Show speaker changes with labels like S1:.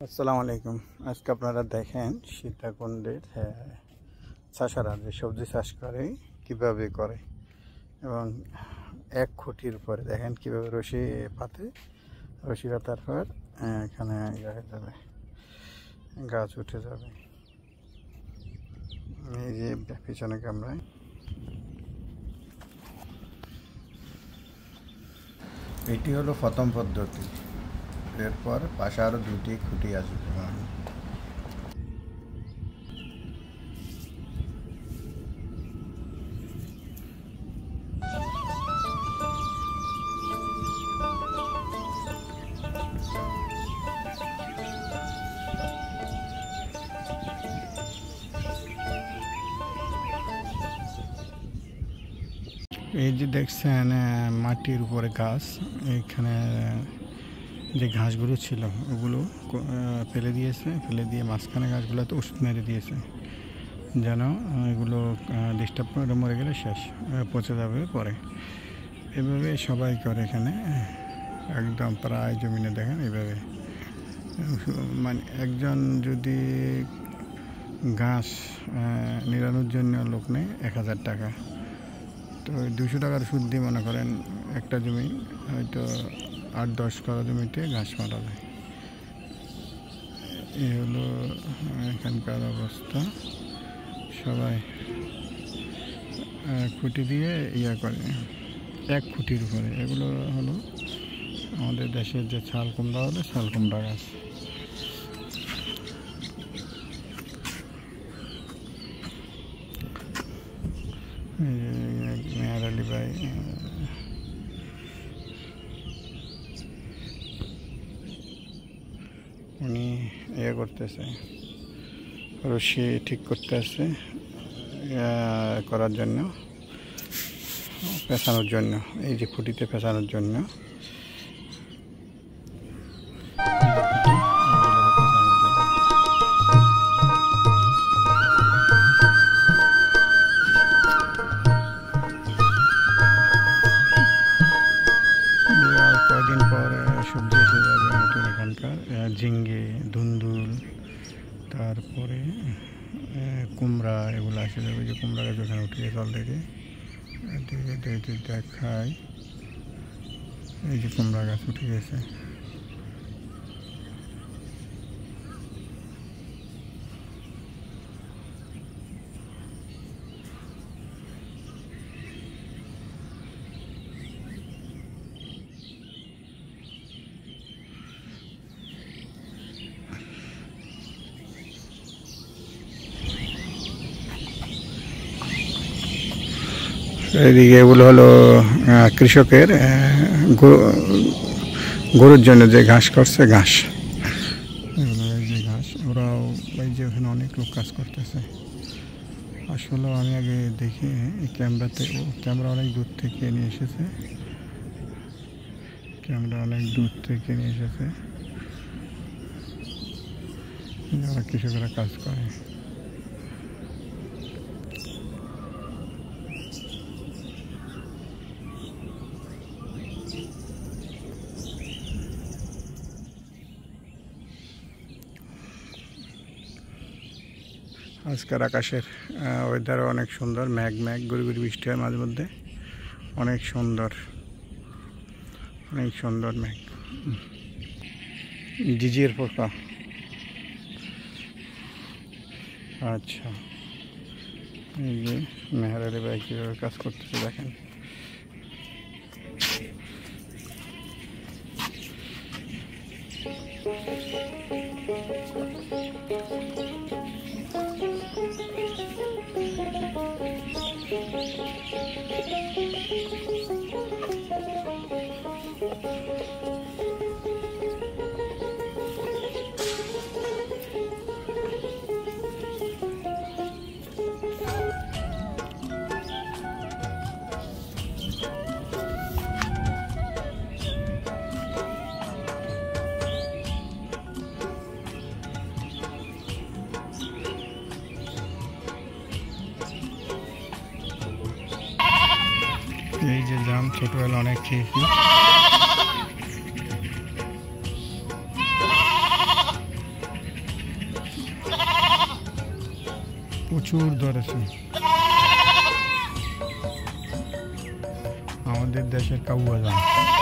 S1: আসসালামু আলাইকুম। আজকে আপনারা দেখেন সীতাকুণ্ডের চাষারা যে সবজি চাষ করে কিভাবে করে এবং এক খুঁটির উপরে দেখেন কিভাবে রশি পাতে, রশি পাতার পর এখানে যাবে, গাছ উঠে যাবে। এই যে পিছনে ক্যামেরায় এটি হলো প্রথম পদ্ধতি। এরপর পাশে আরো দুটি খুঁটি আসবে। এই যে দেখছেন মাটির উপরে গাছ, এখানে যে ঘাসগুলো ছিল ওগুলো ফেলে দিয়েছে, ফেলে দিয়ে মাঝখানে গাছগুলো তো ওষুধ মেরে দিয়েছে যেন এগুলো ডিস্টার্ব করে মরে গেলে শেষ পচে যাবে পরে। এভাবে সবাই করে এখানে, একদম প্রায় জমিনে দেখেন এভাবে। মানে একজন যদি ঘাস নিরানোর জন্য লোক নেয় 1000 টাকা, তো 200 টাকার সুদ দিয়ে মনে করেন একটা জমি হয়তো 8-10 কাঠা জমিতে ঘাস মারা যায়। এই হলো এখানকার অবস্থা। সবাই খুঁটি দিয়ে করে, এক খুঁটির উপরে। এগুলো হলো আমাদের দেশের যে ছাল কুমড়া হলো ছাল কুমড়া গাছ। মেয়ার আলী ভাই উনি করতেছে, রশি ঠিক করতে আসছে করার জন্য, পেঁচানোর জন্য, এই যে খুঁটিতে পেঁচানোর জন্য। কয়েকদিন পর সবজি এসে যাবে নতুন, এখানকার ঝিঙ্গে, ধুন্দুল, তারপরে কুমড়া, এগুলো এসে যাবে। যে কুমড়া গাছ ওখানে উঠে গেছে অলরেডি, দেখায়। এই যে কুমড়া গাছ উঠে গেছে। এদিকে এগুলো হলো কৃষকের গরুর জন্য যে ঘাস করছে, ঘাস, এগুলো এই যে ঘাস। ওরাও এই যে ওখানে অনেক লোক কাজ করতেছে। আসলে আমি আগে দেখি ক্যামেরাতে, ক্যামেরা অনেক দূর থেকে নিয়ে এসেছে, ক্যামেরা অনেক দূর থেকে নিয়ে এসেছে যারা কৃষকেরা কাজ করে। আজকের আকাশের ওয়েদারও অনেক সুন্দর, ম্যাঘ গুড়ি গুড়ি বৃষ্টি হয় মাঝে মধ্যে, অনেক সুন্দর, অনেক সুন্দর ম্যাঘ। জিজির পোকা, আচ্ছা। এই যে মেহের আলী ভাই কীভাবে কাজ করতেছে দেখেন। এই যে জাম ছোটবেলা অনেক খেয়েছি। প্রচুর ধরেছে। আমাদের দেশের কাউয়া জান।